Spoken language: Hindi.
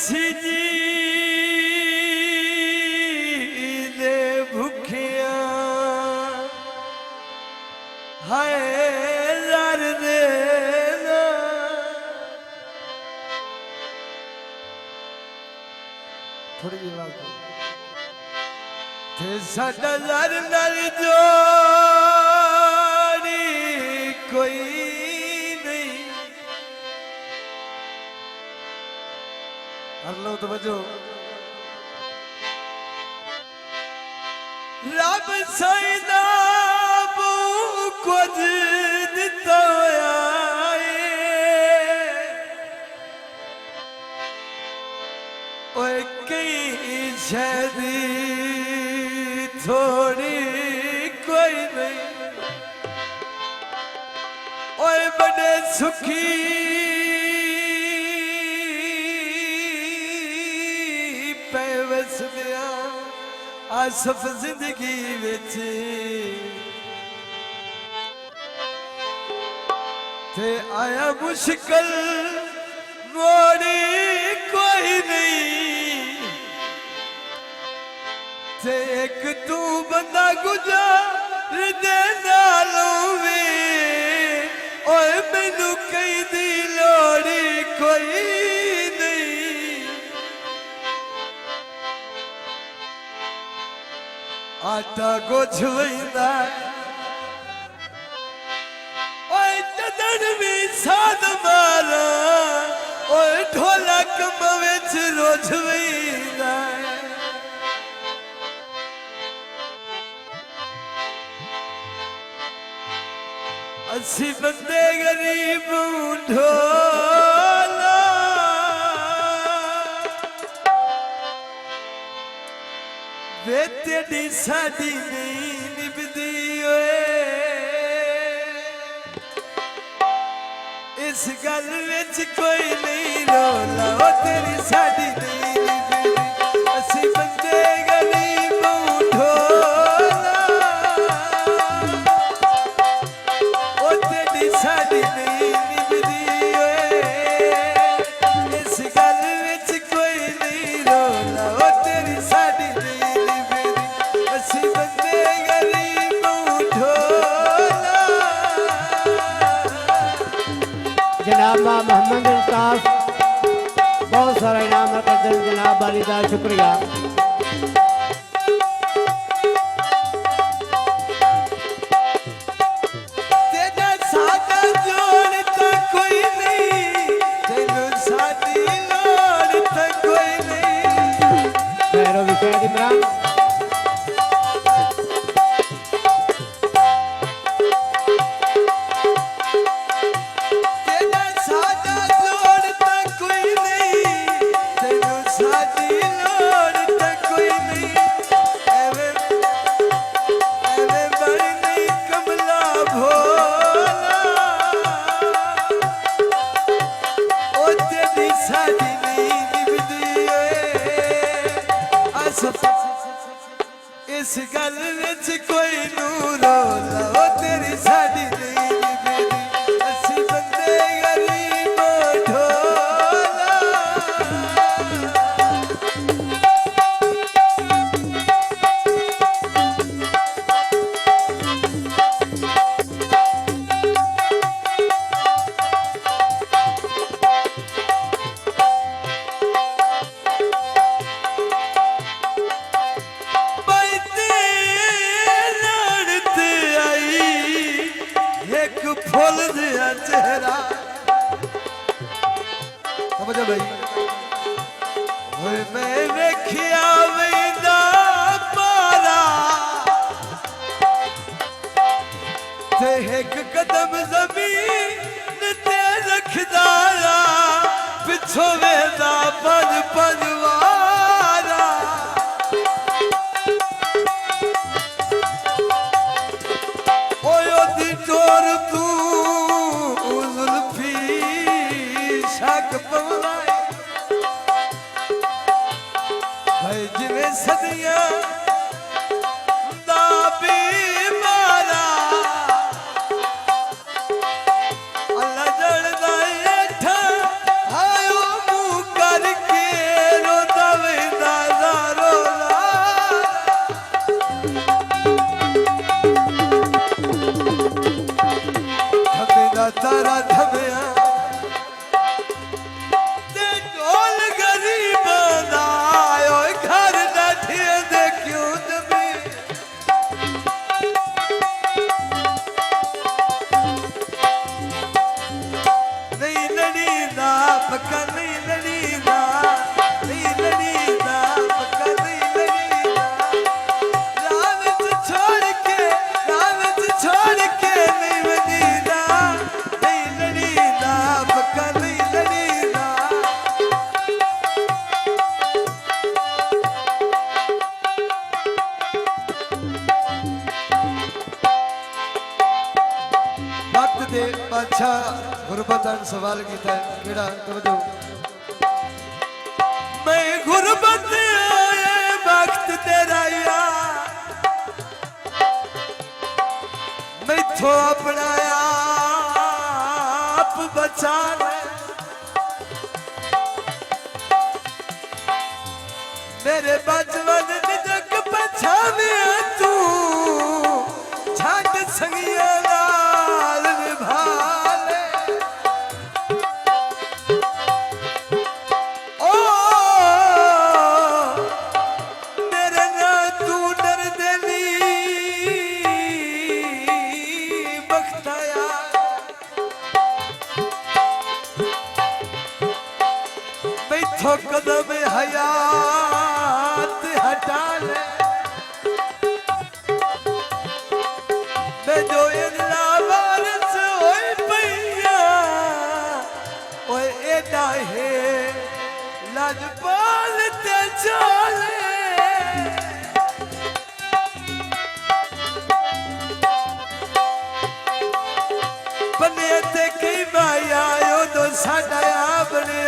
सी जी दे भुखिया हाय लड़ देना थोड़ी जी बात थे साडा लड़ लड़ जोड़ी कोई नहीं कर लो तो बजो रब सैदा बू कुछ दिता ओए कई शहदी थोड़ी कोई नहीं ओए बड़े सुखी पैवस दिया आसफ जिंदगी विच ते आया मुश्किल मोड़ी कोई नहीं ते एक तू बंदा गुजार दे नालों वे ओए मैनू कई दी लोड़ी कोई नहीं आटा गोछ वैंदा ओए चदन भी साध मारा ओए ढोलक विच रोज वैंदा असी बंदे गरीब ढोला वे तेरी साडी नहीं निभदी ओए इस गल विच कोई नहीं रोला ओ तेरी साडी नहीं निभदी असी बंदे गरीब ढोला ओ तेरी साडी नहीं निभदी ओए इस गल विच कोई नहीं रोला ओ तेरी साडी नहीं निभदी असी बंदे गरीब ढोला जनाब मोहम्मद अल्ताफ बहुत सारा इनाम करते हैं जनाब वालिदा शुक्रिया तेरा सादा जोड़ तो कोई नहीं तेनू सादी लोड़ तो कोई नहीं खैरो विषय इमरान तेरा सादा जोड़ तो कोई नहीं तेनू सादी लोड़ तो कोई नहीं एवे एवे बड़ नहीं कमला भोला ओ तेरी सादी नहीं निभदी ओए आसफ इस गल विच कोई नूर रोला ओ तेरी साडी नहीं निभदी असी बंदे गरीब ढोला बैठे लड़ते आई एक फूल दिया चेहरा समझो भाई ओए मैं वेखिया वेंदा पारा ते एक कदम जमीन ते रखदा पिछो वेंदा पद पदवारा ओयो दी टोर तू जुल्फी शक पवलाए भाई जिवें सदियां दा बीमारा अल्लाह जड़दा ऐठा आयो मुंह करके अच्छा गुरबत सवाल किया है केड़ा तवज्जो मैं गुरबत आए वक्त तेरा यार मैथों अपना आप बचा ले मेरे बचपन निजक पछावे तू छाट संगिया लाल निभा ले ओ मेरे ना तू डर देनी बख्ताया मैथों कदम हयात हटा ले मैं जो इला वारस होए पैया ओए एडा है लाजपाल ते चले बने ते कई माया यो तो साडा आ बने